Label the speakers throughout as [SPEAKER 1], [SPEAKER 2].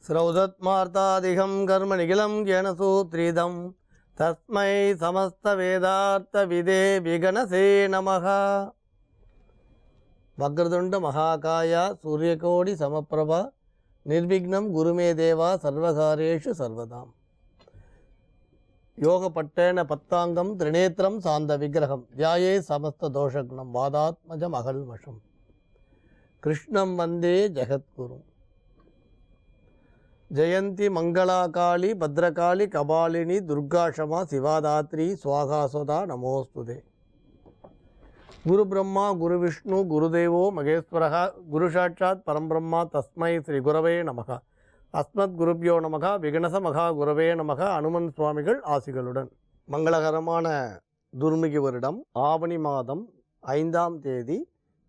[SPEAKER 1] ஸ்ரௌதத்மார்த்தாதிகம் கர்ம நிகிலம் ஏன சூத்ரிதம் தஸ்மை சமஸ்த வேதார்த்த விதே விகணசே நமஹ. வக்ரதுண்ட மகாகாயா சூரியகோடி சமப்பிரபா நிர்விக்னம் குருமே தேவா சர்வகாரேஷு சர்வதாம். யோகப்பட்டேன பத்தாங்கம் திரிநேத்திரம் சாந்த விக்கிரகம் தியாயே சமஸ்த தோஷக்னம் வாதாத்மஜம் அகல்வஷம் கிருஷ்ணம் வந்தே ஜெகத்குரு. ஜெயந்தி மங்களாகாளி பத்ரகாளி கபாலினி துர்காஷமா சிவாதாத்ரி சுவாகாசுதா நமோஸ்துதே. குரு பிரம்மா குரு விஷ்ணு குருதேவோ மகேஸ்வரः குரு சாட்சாத் பரம்பிரம்மா தஸ்மை ஸ்ரீ குரவே நமக. அஸ்மத் குருப்யோ நமக. விகணச மகா குரவே நமக. அனுமன் சுவாமிகள் ஆசிகளுடன். மங்களகரமான துர்முகி வருடம் ஆவணி மாதம் 5ஆம் தேதி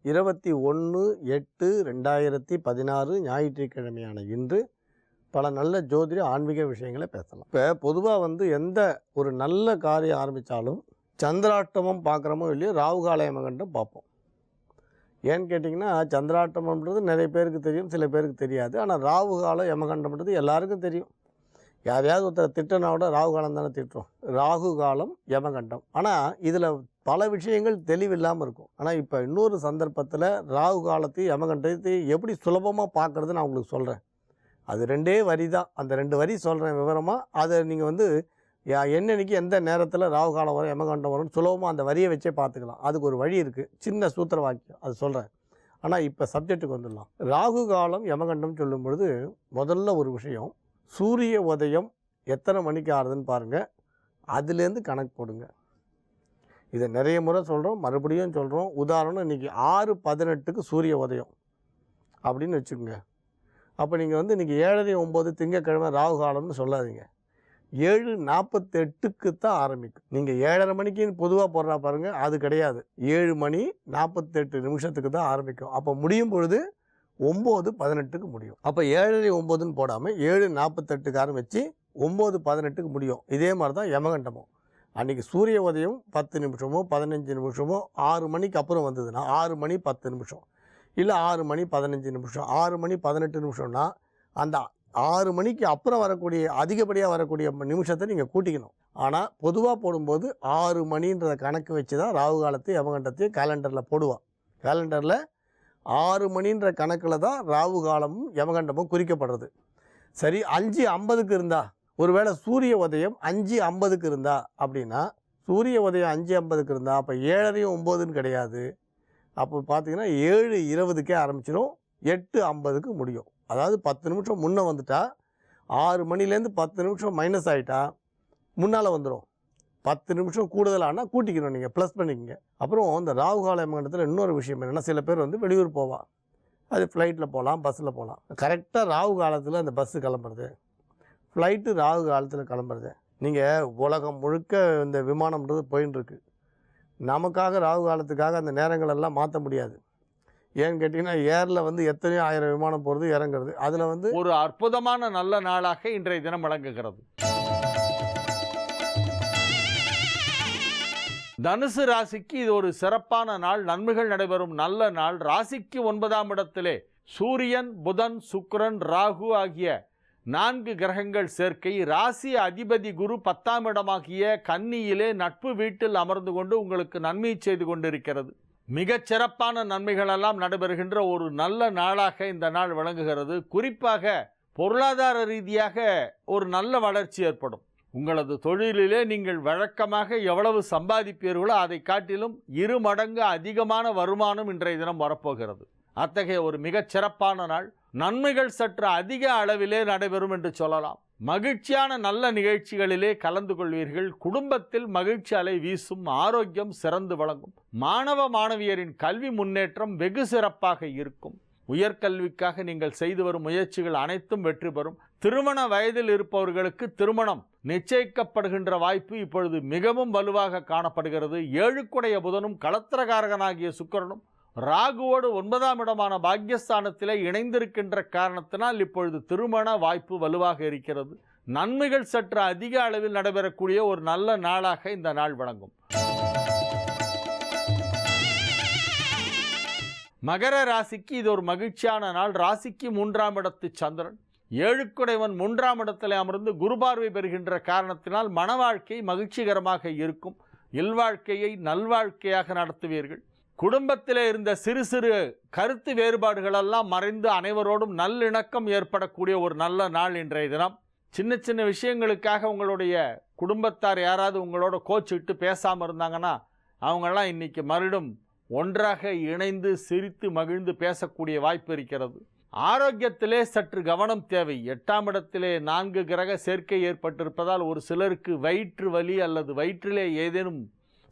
[SPEAKER 1] 21/8/2016 ஞாயிற்றுக்கிழமையான இன்று பல நல்ல ஜோதிட ஆன்மீக விஷயங்களை பேசலாம். இப்போ பொதுவாக எந்த ஒரு நல்ல காரியம் ஆரம்பித்தாலும் சந்திராஷ்டமம் பார்க்குறமோ இல்லையோ ராகுகால யமகண்டம் பார்ப்போம். ஏன்னு கேட்டிங்கன்னா சந்திராஷ்டமம்ன்றது நிறைய பேருக்கு தெரியும், சில பேருக்கு தெரியாது. ஆனால் ராகுகால யமகண்டம்ன்றது எல்லாருக்கும் தெரியும். யாரையாவது ஒருத்தர் திட்டனா கூட ராகுகாலம் தானே திட்டுறோம். ராகு காலம் யமகண்டம். ஆனால் இதில் பல விஷயங்கள் தெளிவில்லாமல் இருக்கும். ஆனால் இப்போ இன்னொரு சந்தர்ப்பத்தில் ராகு காலத்தையும் யமகண்டத்தையும் எப்படி சுலபமாக பார்க்குறது நான் உங்களுக்கு சொல்கிறேன். அது 2 வரி தான். அந்த 2 வரி சொல்கிறேன் விவரமாக. அதை நீங்கள் என்னன்னைக்கு எந்த நேரத்தில் ராகு காலம் வரும் யமகண்டம் வரும்னு சுலபமாக அந்த வரியை வச்சே பார்த்துக்கலாம். அதுக்கு ஒரு வழி இருக்குது, சின்ன சூத்திர வாக்கியம், அது சொல்கிறேன். ஆனால் இப்போ சப்ஜெக்ட்டுக்கு வந்துடலாம். ராகு காலம் யமகண்டம் சொல்லும் பொழுது முதல்ல ஒரு விஷயம், சூரிய உதயம் எத்தனை மணிக்கு ஆறுதுன்னு பாருங்கள், அதுலேருந்து கணக்கு போடுங்க. இதை நிறைய முறை சொல்கிறோம், மறுபடியும் சொல்கிறோம். உதாரணம், இன்றைக்கி 6:18க்கு சூரிய உதயம் அப்படின்னு வச்சுக்கோங்க. அப்போ நீங்கள் இன்றைக்கி 7:09 திங்கக்கிழமை ராகு காலம்னு சொல்லாதீங்க. 7:48க்கு தான் ஆரம்பிக்கும். நீங்கள் 7:30 மணிக்குன்னு பொதுவாக போடுறா பாருங்கள், அது கிடையாது. 7:48 தான் ஆரம்பிக்கும். அப்போ முடியும் பொழுது 9:18க்கு முடியும். அப்போ 7:09ன்னு போடாமல் 7:48க்கு ஆரம்பித்து 9:18க்கு முடியும். இதே மாதிரி தான் யமகண்டமும். அன்றைக்கி சூரிய உதயம் 10 நிமிஷமோ 15 நிமிஷமோ 6 மணிக்கு அப்புறம் வந்ததுன்னா 6 மணி 10 நிமிஷம், இல்லை 6 மணி 15 நிமிஷம், 6 மணி 18 நிமிஷம்னா அந்த 6 மணிக்கு அப்புறம் வரக்கூடிய அதிகப்படியாக வரக்கூடிய நிமிஷத்தை நீங்கள் கூட்டிக்கணும். ஆனால் பொதுவாக போடும்போது 6 மணின்றதை கணக்கு வச்சு தான் ராகு காலத்தையும் யமகண்டத்தையும் கேலண்டரில் போடுவான். கேலண்டரில் 6 மணின்ற கணக்கில் தான் ராகு காலமும் யமகண்டமும் குறிக்கப்படுறது. சரி, 5:50க்கு இருந்தால், ஒருவேளை சூரிய உதயம் 5:50க்கு இருந்தா அப்படின்னா, சூரிய உதயம் 5:50க்கு இருந்தால் அப்போ 7:09ன்னு கிடையாது. அப்போ பார்த்தீங்கன்னா 7:20க்கே ஆரம்பிச்சிடும், 8:50க்கு முடியும். அதாவது 10 நிமிஷம் முன்னே வந்துட்டா, 6 மணிலேருந்து 10 நிமிஷம் மைனஸ் ஆகிட்டா முன்னால் வந்துடும். 10 நிமிஷம் கூடுதலானால் கூட்டிக்கணும், நீங்கள் ப்ளஸ் பண்ணிக்கங்க. அப்புறம் இந்த ராகு கால யமகண்டத்தில் இன்னொரு விஷயம் என்னென்னா, சில பேர் வெளியூர் போவான். அது ஃப்ளைட்டில் போகலாம், பஸ்ஸில் போகலாம். கரெக்டாக ராகு காலத்தில் அந்த பஸ்ஸு கிளம்புறது, ஃப்ளைட்டு ராகு காலத்தில் கிளம்புறது. நீங்கள் உலகம் முழுக்க இந்த விமானம்ன்றது போயின்னு இருக்கு. நமக்காக ராகு காலத்துக்காக அந்த நேரங்களெல்லாம் மாற்ற முடியாது. ஏன்னு கேட்டிங்கன்னா ஏரில் எத்தனையோ ஆயிரம் விமானம் போகிறது இறங்குறது. அதில்
[SPEAKER 2] ஒரு அற்புதமான நல்ல நாளாக இன்றைய தினம் விளங்குகிறது. தனுசு ராசிக்கு இது ஒரு சிறப்பான நாள், நன்மைகள் நடைபெறும் நல்ல நாள். ராசிக்கு 9ஆம் இடத்திலே சூரியன், புதன், சுக்கிரன், ராகு ஆகிய 4 கிரகங்கள் சேர்க்கை. ராசி அதிபதி குரு 10ஆம் இடமாகிய கன்னியிலே நட்பு வீட்டில் அமர்ந்து கொண்டு உங்களுக்கு நன்மை செய்து கொண்டிருக்கிறது. மிகச் சிறப்பான நன்மைகளெல்லாம் நடைபெறுகின்ற ஒரு நல்ல நாளாக இந்த நாள் விளங்குகிறது. குறிப்பாக பொருளாதார ரீதியாக ஒரு நல்ல வளர்ச்சி ஏற்படும். உங்களது தொழிலிலே நீங்கள் வழக்கமாக எவ்வளவு சம்பாதிப்பீர்களோ அதை காட்டிலும் 2 மடங்கு அதிகமான வருமானம் இன்றைய தினம் வரப்போகிறது. அத்தகைய ஒரு மிகச் சிறப்பான நாள். நன்மைகள் சற்று அதிக அளவிலே நடைபெறும் என்று சொல்லலாம். மகிழ்ச்சியான நல்ல நிகழ்ச்சிகளிலே கலந்து கொள்வீர்கள். குடும்பத்தில் மகிழ்ச்சி அலை வீசும். ஆரோக்கியம் சிறந்து விளங்கும். மாணவ மாணவியரின் கல்வி முன்னேற்றம் வெகு சிறப்பாக இருக்கும். உயர்கல்விக்காக நீங்கள் செய்து வரும் முயற்சிகள் அனைத்தும் வெற்றி பெறும். திருமண வயதில் இருப்பவர்களுக்கு திருமணம் நிச்சயிக்கப்படுகின்ற வாய்ப்பு இப்பொழுது மிகவும் வலுவாக காணப்படுகிறது. 7 புதனும் களத்திரகாரகனாகிய சுக்கிரனும் ராகுவோடு 9ஆம் இடமான பாக்யஸ்தானத்திலே இணைந்திருக்கின்ற காரணத்தினால் இப்பொழுது திருமண வாய்ப்பு வலுவாக இருக்கிறது. நன்மைகள் சற்று அதிக அளவில் நடைபெறக்கூடிய ஒரு நல்ல நாளாக இந்த நாள் வழங்கும். மகர ராசிக்கு இது ஒரு மகிழ்ச்சியான நாள். ராசிக்கு 3ஆம் இடத்து சந்திரன் ஏழுக்குடையவன் 3ஆம் இடத்திலே அமர்ந்து குரு பார்வை பெறுகின்ற காரணத்தினால் மன வாழ்க்கை மகிழ்ச்சிகரமாக இருக்கும். இல்வாழ்க்கையை நல்வாழ்க்கையாக நடத்துவீர்கள். குடும்பத்திலே இருந்த சிறு சிறு கருத்து வேறுபாடுகளெல்லாம் மறைந்து அனைவரோடும் நல்லிணக்கம் ஏற்படக்கூடிய ஒரு நல்ல நாள் இன்றைய தினம். சின்ன சின்ன விஷயங்களுக்காக உங்களுடைய குடும்பத்தார் யாராவது உங்களோட கோச்சிட்டு பேசாமல் இருந்தாங்கன்னா அவங்கெல்லாம் இன்னைக்கு மறுபடியும் ஒன்றாக இணைந்து சிரித்து மகிழ்ந்து பேசக்கூடிய வாய்ப்பு இருக்கிறது. ஆரோக்கியத்திலே சற்று கவனம் தேவை. 8ஆம் இடத்திலே 4 கிரக சேர்க்கை ஏற்பட்டிருப்பதால் ஒரு சிலருக்கு வயிற்று வலி அல்லது வயிற்றிலே ஏதேனும்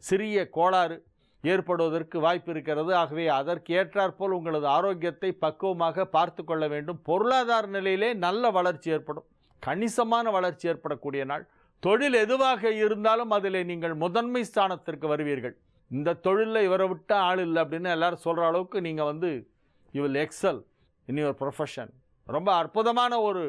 [SPEAKER 2] சிறிய கோளாறு ஏற்படுவதற்கு வாய்ப்பு இருக்கிறது. ஆகவே அதற்கு ஏற்றாற்போல் உங்களது ஆரோக்கியத்தை பக்குவமாக பார்த்து கொள்ள வேண்டும். பொருளாதார நிலையிலே நல்ல வளர்ச்சி ஏற்படும். கணிசமான வளர்ச்சி ஏற்படக்கூடிய நாள். தொழில் எதுவாக இருந்தாலும் அதில் நீங்கள் முதன்மை ஸ்தானத்திற்கு வருவீர்கள். இந்த தொழிலில் இவரை விட்ட ஆள் இல்லை அப்படின்னு எல்லாரும் சொல்கிற அளவுக்கு நீங்கள் you will XL in your profession. ரொம்ப அற்புதமான ஒரு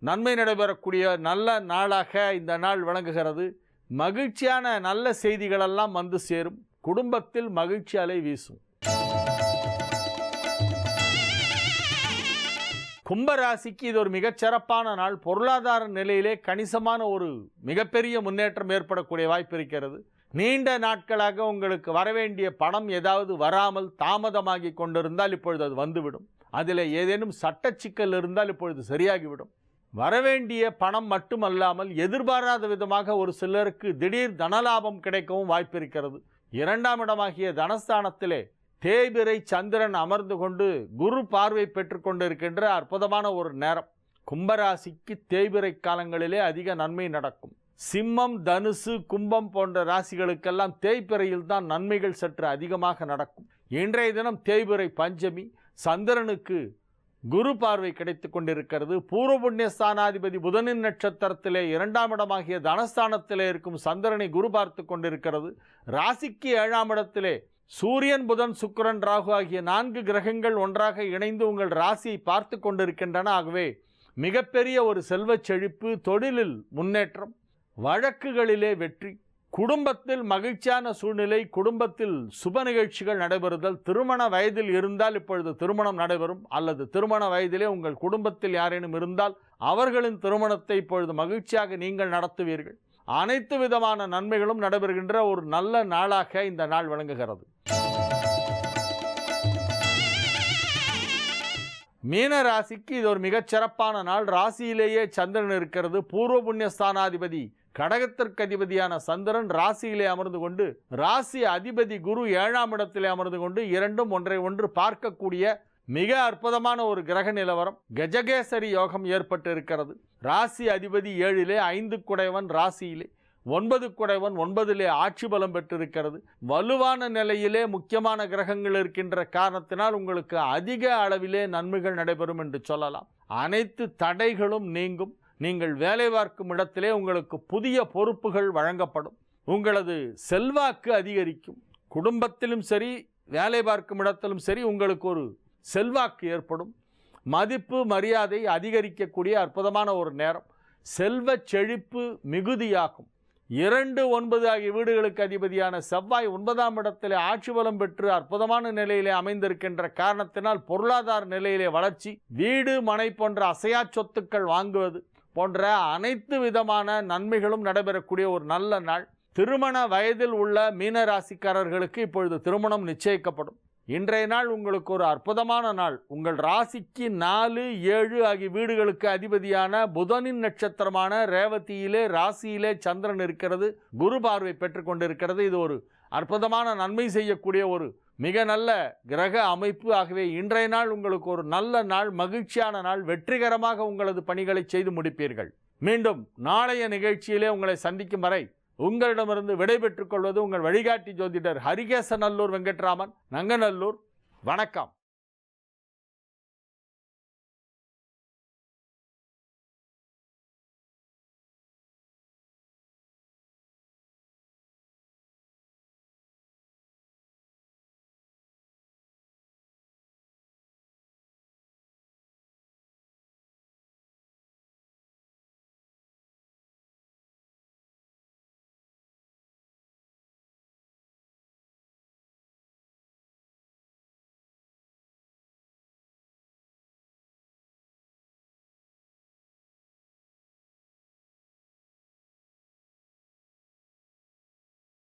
[SPEAKER 2] நன்மை நடைபெறக்கூடிய நல்ல நாளாக இந்த நாள் விளங்குகிறது. மகிழ்ச்சியான நல்ல செய்திகளெல்லாம் வந்து சேரும். குடும்பத்தில் மகிழ்ச்சி அலை வீசும். கும்பராசிக்கு இது ஒரு மிகச்சிறப்பான நாள். பொருளாதார நிலையிலே கணிசமான ஒரு மிகப்பெரிய முன்னேற்றம் ஏற்படக்கூடிய வாய்ப்பு இருக்கிறது. நீண்ட நாட்களாக உங்களுக்கு வரவேண்டிய பணம் ஏதாவது வராமல் தாமதமாகி கொண்டிருந்தால் இப்பொழுது அது வந்துவிடும். அதில் ஏதேனும் சட்ட சிக்கல் இருந்தால் இப்பொழுது சரியாகிவிடும். வரவேண்டிய பணம் மட்டுமல்லாமல் எதிர்பாராத விதமாக ஒரு சிலருக்கு திடீர் தனலாபம் கிடைக்கவும் வாய்ப்பு இருக்கிறது. 2ஆம் இடமாகிய தனஸ்தானத்திலே தேய்பிறை சந்திரன் அமர்ந்து கொண்டு குரு பார்வை பெற்று கொண்டிருக்கின்ற அற்புதமான ஒரு நேரம். கும்பராசிக்கு தேய்பிறை காலங்களிலே அதிக நன்மை நடக்கும். சிம்மம், தனுசு, கும்பம் போன்ற ராசிகளுக்கெல்லாம் தேய்பிறையில் தான் நன்மைகள் சற்று அதிகமாக நடக்கும். இன்றைய தினம் தேய்பிறை பஞ்சமி. சந்திரனுக்கு குரு பார்வை கிடைத்து கொண்டிருக்கிறது. பூர்வ புண்ணிய ஸ்தானாதிபதி புதனின் நட்சத்திரத்திலே 2ஆம் இடமாகிய தனஸ்தானத்திலே இருக்கும் சந்திரனை குரு பார்த்து கொண்டிருக்கிறது. ராசிக்கு 7ஆம் இடத்திலே சூரியன், புதன், சுக்கிரன், ராகு ஆகிய 4 கிரகங்கள் ஒன்றாக இணைந்து உங்கள் ராசியை பார்த்து கொண்டிருக்கின்றன. ஆகவே மிகப்பெரிய ஒரு செல்வச் செழிப்பு, தொழிலில் முன்னேற்றம், வழக்குகளிலே வெற்றி, குடும்பத்தில் மகிழ்ச்சியான சூழ்நிலை, குடும்பத்தில் சுப நிகழ்ச்சிகள் நடைபெறுதல். திருமண வயதில் இருந்தால் இப்பொழுது திருமணம் நடைபெறும். அல்லது திருமண வயதிலே உங்கள் குடும்பத்தில் யாரேனும் இருந்தால் அவர்களின் திருமணத்தை இப்பொழுது மகிழ்ச்சியாக நீங்கள் நடத்துவீர்கள். அனைத்து விதமான நன்மைகளும் நடைபெறுகின்ற ஒரு நல்ல நாளாக இந்த நாள் விளங்குகிறது. மீன ராசிக்கு இது ஒரு மிகச்சிறப்பான நாள். ராசியிலேயே சந்திரன் இருக்கிறது. பூர்வ புண்ணிய ஸ்தானாதிபதி கடகத்திற்கு அதிபதியான சந்திரன் ராசியிலே அமர்ந்து கொண்டு, ராசி அதிபதி குரு 7ஆம் இடத்திலே அமர்ந்து கொண்டு இரண்டும் ஒன்றை ஒன்று பார்க்கக்கூடிய மிக அற்புதமான ஒரு கிரக நிலவரம். கஜகேசரி யோகம் ஏற்பட்டு இருக்கிறது. ராசி அதிபதி 7லே, 5 குடையவன் ராசியிலே, 9 குடையவன் 9லே ஆட்சி பலம் பெற்றிருக்கிறது. வலுவான நிலையிலே முக்கியமான கிரகங்கள் இருக்கின்ற காரணத்தினால் உங்களுக்கு அதிக அளவிலே நன்மைகள் நடைபெறும் என்று சொல்லலாம். அனைத்து தடைகளும் நீங்கும். நீங்கள் வேலை பார்க்கும் இடத்திலே உங்களுக்கு புதிய பொறுப்புகள் வழங்கப்படும். உங்களது செல்வாக்கு அதிகரிக்கும். குடும்பத்திலும் சரி, வேலை பார்க்கும் இடத்திலும் சரி உங்களுக்கு ஒரு செல்வாக்கு ஏற்படும். மதிப்பு மரியாதை அதிகரிக்கக்கூடிய அற்புதமான ஒரு நேரம். செல்வ செழிப்பு மிகுதியாகும். 2, 9 ஆகிய வீடுகளுக்கு அதிபதியான செவ்வாய் 9ஆம் இடத்திலே ஆட்சி பலம் பெற்று அற்புதமான நிலையிலே அமைந்திருக்கின்ற காரணத்தினால் பொருளாதார நிலையிலே வளர்ச்சி, வீடு மனை போன்ற அசையா சொத்துக்கள் வாங்குவது போன்ற அனைத்து விதமான நன்மைகளும் நடைபெறக்கூடிய ஒரு நல்ல நாள். திருமண வயதில் உள்ள மீன ராசிக்காரர்களுக்கு இப்பொழுது திருமணம் நிச்சயிக்கப்படும். இன்றைய நாள் உங்களுக்கு ஒரு அற்புதமான நாள். உங்கள் ராசிக்கு 4, 7 ஆகிய வீடுகளுக்கு அதிபதியான புதனின் நட்சத்திரமான ரேவதியிலே ராசியிலே சந்திரன் இருக்கிறது. குரு பார்வை பெற்று கொண்டிருக்கிறது. இது ஒரு அற்புதமான நன்மை செய்யக்கூடிய ஒரு மிக நல்ல கிரக அமைப்பு. ஆகவே இன்றைய நாள் உங்களுக்கு ஒரு நல்ல நாள், மகிழ்ச்சியான நாள். வெற்றிகரமாக உங்களது பணிகளை செய்து முடிப்பீர்கள். மீண்டும் நாளைய நிகழ்ச்சியிலே உங்களை சந்திக்கும் வரை உங்களிடமிருந்து விடைபெற்றுக் கொள்வது உங்கள் வழிகாட்டி ஜோதிடர் ஹரிகேசநல்லூர் வெங்கட்ராமன், நங்கநல்லூர். வணக்கம்.